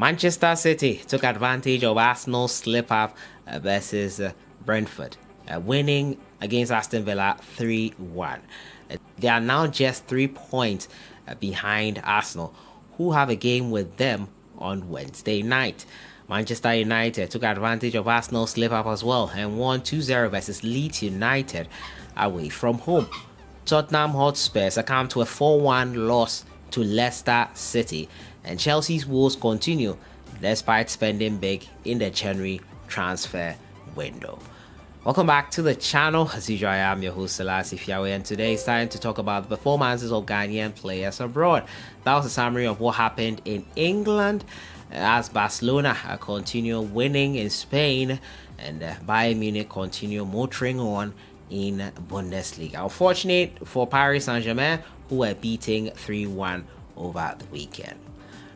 Manchester City took advantage of Arsenal's slip-up versus Brentford, winning against Aston Villa 3-1. They are now just 3 points behind Arsenal, who have a game with them on Wednesday night. Manchester United took advantage of Arsenal's slip-up as well and won 2-0 versus Leeds United away from home. Tottenham Hotspur succumbed to a 4-1 loss to Leicester City, and Chelsea's woes continue despite spending big in the January transfer window. Welcome back to the channel. As usual, I am your host Sellssi, and today it's time to talk about the performances of Ghanaian players abroad. That was a summary of what happened in England as Barcelona continue winning in Spain and Bayern Munich continue motoring on in Bundesliga. Unfortunate for Paris Saint-Germain, who were beating 3-1 over the weekend.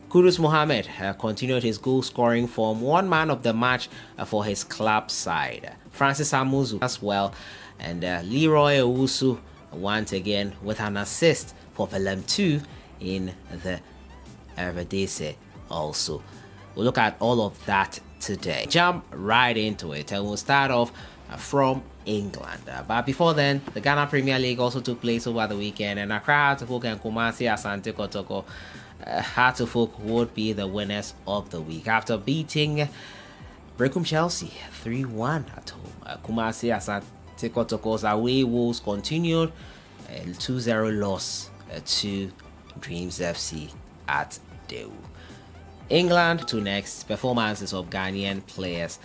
Kudus Mohammed continued his goal scoring form, one man of the match for his club side. Francis Amuzu as well, and Leroy Owusu once again with an assist for Pelham 2 in the Eredivisie also. We'll look at all of that today. Jump right into it, and we'll start off from England. But before then, the Ghana Premier League also took place over the weekend, and Accra Hearts of Oak and Kumasi Asante Kotoko Hearts of Oak would be the winners of the week after beating Brecum Chelsea 3-1 at home. Kumasi Asante Kotoko's away woes continued, a 2-0 loss to Dreams FC at Dewu. England to next, performances of Ghanaian players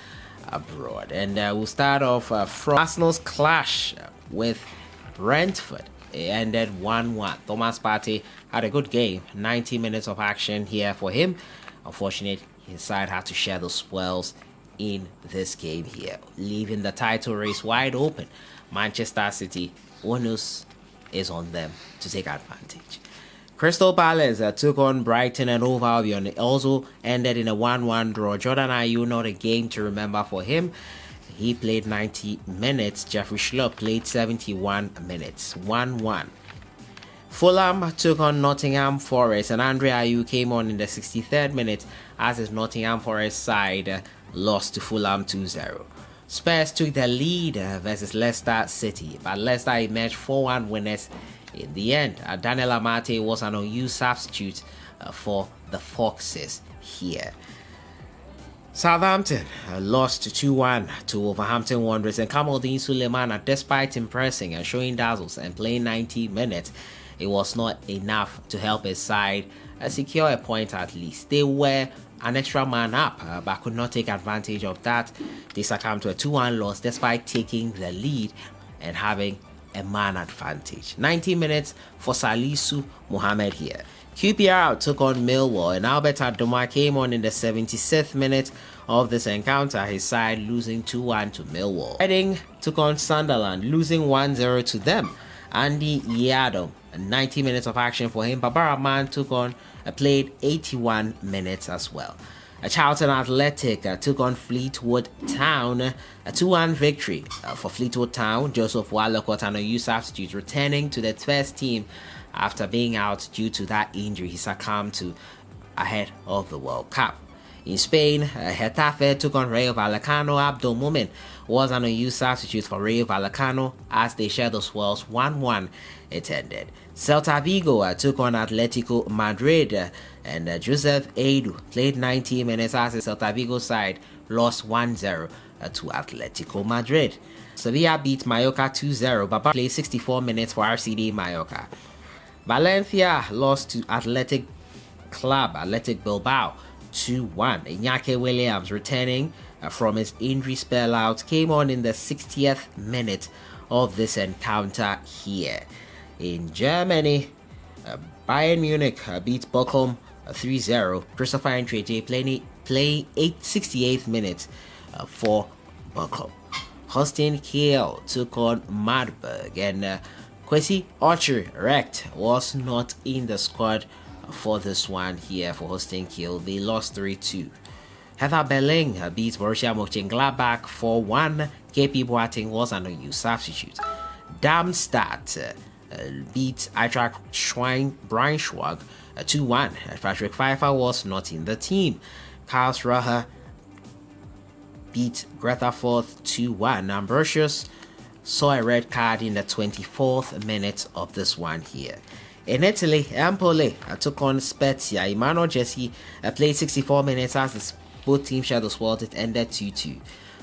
abroad, and we'll start off from Arsenal's clash with Brentford. It ended 1-1. Thomas Partey had a good game, 90 minutes of action here for him. Unfortunately, his side had to share the spoils in this game here, leaving the title race wide open. Manchester City, onus is on them to take advantage. Crystal Palace took on Brighton and Hove Albion. It also ended in a 1-1 draw. Jordan Ayew, not a game to remember for him. He played 90 minutes. Jeffrey Schlupp played 71 minutes. 1-1. Fulham took on Nottingham Forest, and Andre Ayew came on in the 63rd minute as his Nottingham Forest side lost to Fulham 2-0. Spurs took the lead versus Leicester City, but Leicester emerged 4-1 winners in the end. Daniel Amate was an unused substitute for the Foxes here. Southampton lost 2-1 to Wolverhampton Wanderers, and KAMALDEEN Sulemana, despite impressing and showing dazzles and playing 90 minutes, it was not enough to help his side secure a point at least. They were an extra man up, but could not take advantage of that. They succumbed to a 2-1 loss despite taking the lead and having a man advantage. 90 minutes for Salisu Mohammed here. QPR took on Millwall, and Albert Adoma came on in the 76th minute of this encounter, his side losing 2-1 to Millwall. Reading took on Sunderland, losing 1-0 to them. Andy Yadom, 90 minutes of action for him. Barbara Man played 81 minutes as well. Charlton Athletic took on Fleetwood Town, a 2-1 victory for Fleetwood Town. Joseph Wolacott, an unused substitute, returning to the first team after being out due to that injury he succumbed to ahead of the World Cup. In Spain, Getafe took on Rayo Vallecano. Abdul Mumin was an unused substitute for Rayo Vallecano as they shared the spoils. 1-1 it ended. Celta Vigo took on Atletico Madrid, and Joseph Edu played 90 minutes as the Celta Vigo side lost 1-0 to Atletico Madrid. Sevilla beat Mallorca 2-0. Baba played 64 minutes for RCD Mallorca. Valencia lost to Athletic Bilbao 2-1. Inaki Williams, returning from his injury spell out, came on in the 60th minute of this encounter here. In Germany, Bayern Munich beat Bochum 3-0. Christopher Entreje playing 68th minute for Bochum. Holstein Kiel took on Magdeburg, and Kwesi Ochre-Recht was not in the squad for this one here for Holstein Kiel. They lost 3-2. Hertha Berlin beat Borussia Mönchengladbach 4-1. KP Boateng was an unused substitute. Darmstadt beat Eintracht Braunschweig 2-1. Patrick Pfeiffer was not in the team. Karlsruhe beat Greuther Fürth 2-1. Ambrosius saw a red card in the 24th minute of this one here. In Italy, Empoli took on Spezia. Emmanuel Jesse played 64 minutes as both teams shared the sport. It ended 2-2.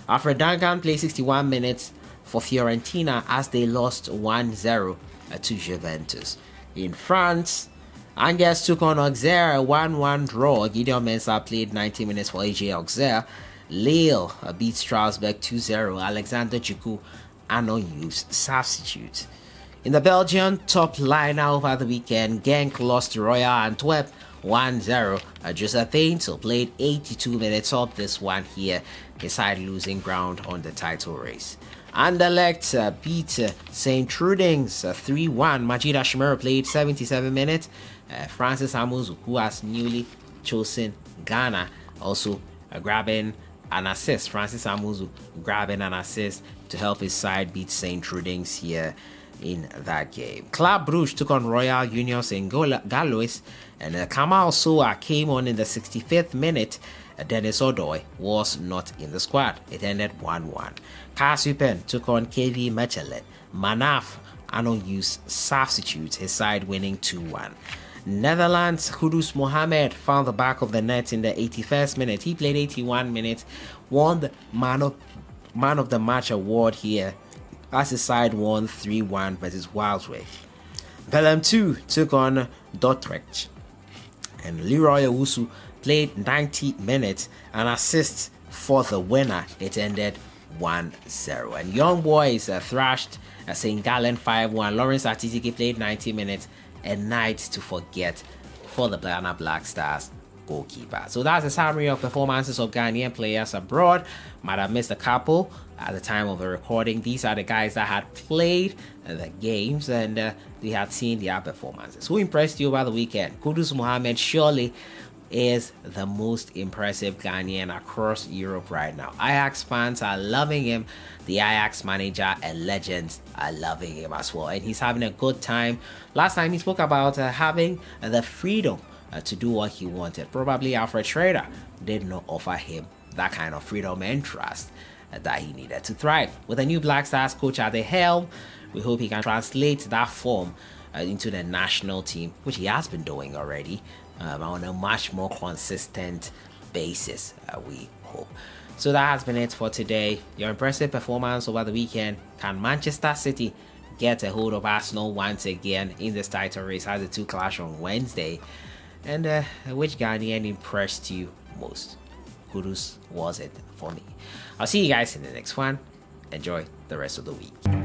Alfred Duncan played 61 minutes for Fiorentina as they lost 1-0 to Juventus. In France, Angers took on Auxerre, a 1-1 draw. Gideon Mensah played 90 minutes for AJ Auxerre. Lille beat Strasbourg 2-0. Alexander Djiku, an unused substitute. In the Belgian top line over the weekend, Genk lost to Royal Antwerp 1-0. Joseph Paintel played 82 minutes of this one here, his side losing ground on the title race. Anderlecht beat St. Trudings 3-1. Majid Ashmir played 77 minutes. Francis Amuzu, who has newly chosen Ghana, also grabbing an assist. Francis Amuzu grabbing an assist to help his side beat St. Trudings here in that game. Club Brugge took on Royal Union St. Galois, and Kamal Soa came on in the 65th minute. Dennis Odoi was not in the squad. It ended 1-1. Kaasupen took on KV Mechelen. Manaf, an unused substitute, his side winning 2-1. Netherlands, Kudus Mohammed found the back of the net in the 81st minute. He played 81 minutes, won the man of the match award here, as his side won 3-1 versus Waalwijk. Pelham 2 took on Dordrecht, and Leroy Owusu played 90 minutes and assist for the winner. It ended 1-0. And Young Boys thrashed St. Gallen 5-1. Lawrence Atiziki played 90 minutes. A night to forget for the Ghana Black Stars goalkeeper. So that's a summary of performances of Ghanaian players abroad. Might have missed a couple at the time of the recording. These are the guys that had played the games and we had seen their performances. Who impressed you over the weekend? Kudus Mohammed surely is the most impressive Ghanaian across Europe right now. Ajax fans are loving him. The Ajax manager and legends are loving him as well, and he's having a good time. Last time he spoke about having the freedom to do what he wanted. Probably Alfred Schrader did not offer him that kind of freedom and trust that he needed to thrive. With a new Black Stars coach at the helm, we hope he can translate that form into the national team, which he has been doing already, on a much more consistent basis, we hope. So that has been it for today. Your impressive performance over the weekend. Can Manchester City get a hold of Arsenal once again in this title race as the two clash on Wednesday? And which Ghanaian impressed you most? Kudus was it for me. I'll see you guys in the next one. Enjoy the rest of the week.